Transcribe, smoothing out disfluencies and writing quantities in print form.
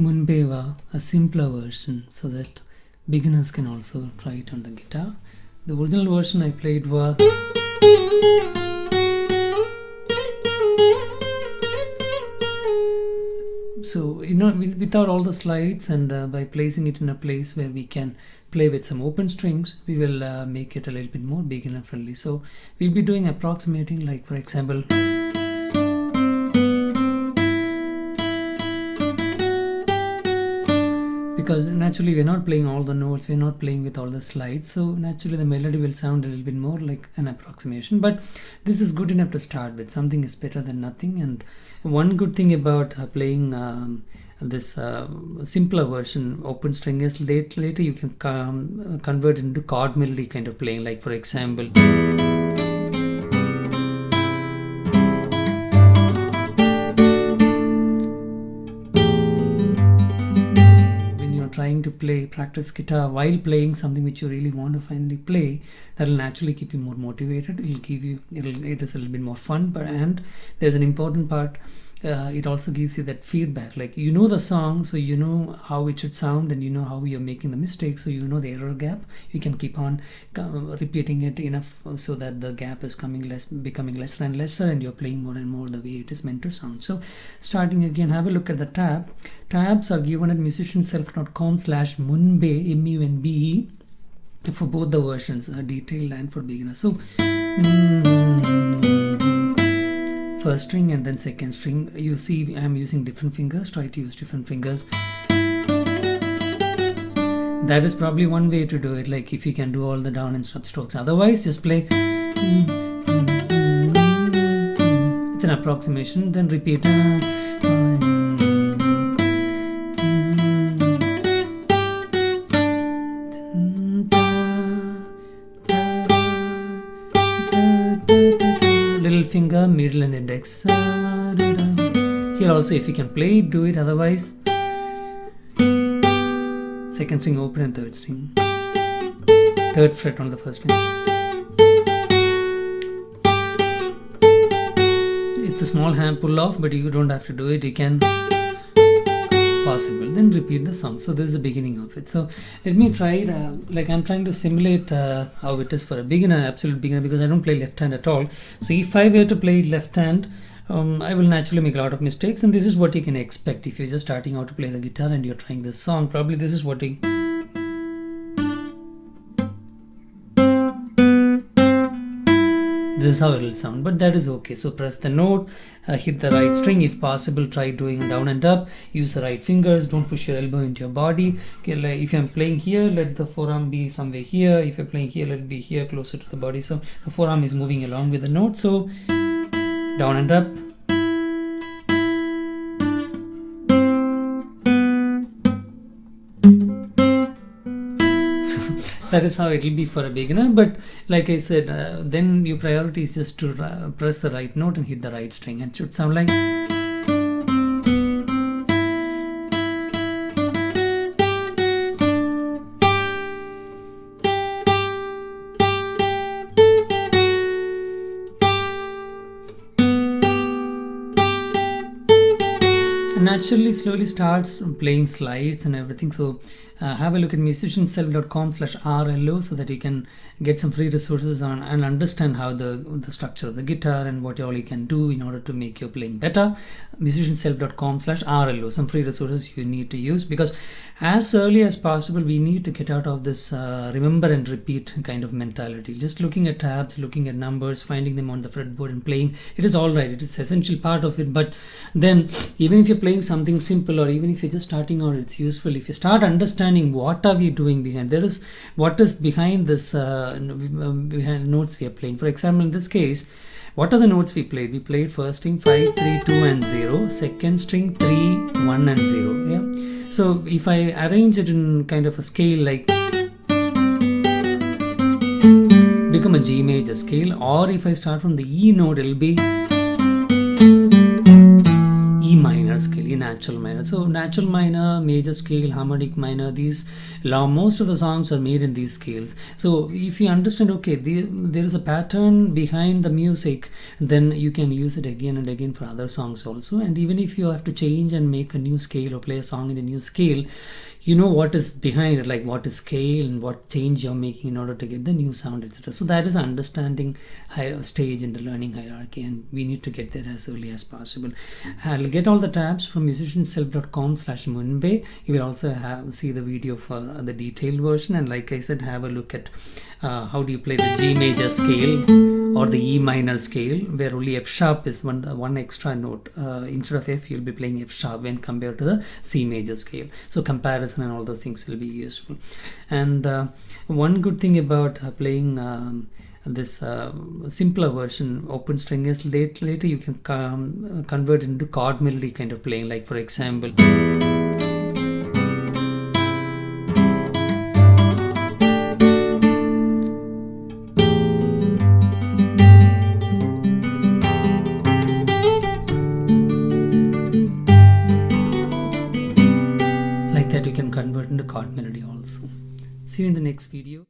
munbe, a simpler version, so that beginners can also try it on the guitar. The original version I played was so, without all the slides, and by placing it in a place where we can play with some open strings, we will make it a little bit more beginner friendly. So we'll be doing approximating, like for example, because naturally we're not playing all the notes, we're not playing with all the slides, so naturally the melody will sound a little bit more like an approximation, but this is good enough to start with. Something is better than nothing. And one good thing about playing this simpler version open string is later you can convert it into chord melody kind of playing, like for example, trying to practice guitar while playing something which you really want to finally play, that will naturally keep you more motivated. It is a little bit more fun, and there's an important part. It also gives you that feedback, like you know the song, so you know how it should sound, and you know how you're making the mistakes, so you know the error gap. You can keep on repeating it enough so that the gap is becoming lesser and lesser, and you're playing more and more the way it is meant to sound. So starting again, have a look at the tabs are given at musicianself.com/munbe MUNBE for both the versions, detailed and for beginners. So first string and then second string, you see I'm using different fingers. Try to use different fingers. That is probably one way to do it, like if you can do all the down and up strokes. Otherwise just play, it's an approximation, then repeat. Little finger, middle and index. Here also if you can play it, do it. Otherwise second string open and third string, third fret on the first string. It's a small hand pull off, but you don't have to do it. You can possible, then repeat the song. So this is the beginning of it. So let me try it, like I'm trying to simulate how it is for a beginner, absolute beginner, because I don't play left hand at all. So if I were to play left hand, I will naturally make a lot of mistakes, and this is what you can expect if you're just starting out to play the guitar and you're trying this song. Probably this is what this is how it will sound, but that is okay. So press the note, hit the right string. If possible, try doing down and up. Use the right fingers. Don't push your elbow into your body. Okay, like if I'm playing here, let the forearm be somewhere here. If you're playing here, let it be here, closer to the body. So the forearm is moving along with the note. So down and up. That is how it will be for a beginner. But like I said, then your priority is just to press the right note and hit the right string, and it should sound like. Naturally slowly starts playing slides and everything. So have a look at musicianself.com/RLO so that you can get some free resources on and understand how the structure of the guitar and what all you can do in order to make your playing better. musicianself.com/RLO, some free resources you need to use, because as early as possible we need to get out of this remember and repeat kind of mentality. Just looking at tabs, looking at numbers, finding them on the fretboard and playing, it is all right, it is essential part of it. But then even if you're playing something simple, or even if you're just starting out, it's useful if you start understanding what are we doing behind, what is behind this behind notes we are playing. For example, in this case, what are the notes we played? We played first string 5, 3, 2 and 0, second string 3, 1 and 0. Yeah. So if I arrange it in kind of a scale, like become a G major scale, or if I start from the E note, it will be E minor. scale, E natural minor. So natural minor, major scale, harmonic minor, most of the songs are made in these scales. So if you understand, okay, there is a pattern behind the music, then you can use it again and again for other songs also. And even if you have to change and make a new scale or play a song in a new scale, you know what is behind it, like what is scale and what change you're making in order to get the new sound, etc. So that is understanding stage in the learning hierarchy, and we need to get there as early as possible. I'll get all the tabs from musicianself.com/munbe. You will also see the video for the detailed version, and like I said, have a look at how do you play the G major scale or the E minor scale, where only F sharp is one extra note. Instead of F, you'll be playing F sharp when compared to the C major scale. So comparison and all those things will be useful. And one good thing about playing this simpler version open string is later you can convert into chord melody kind of playing. Like for example, like that you can convert into chord melody also. See you in the next video.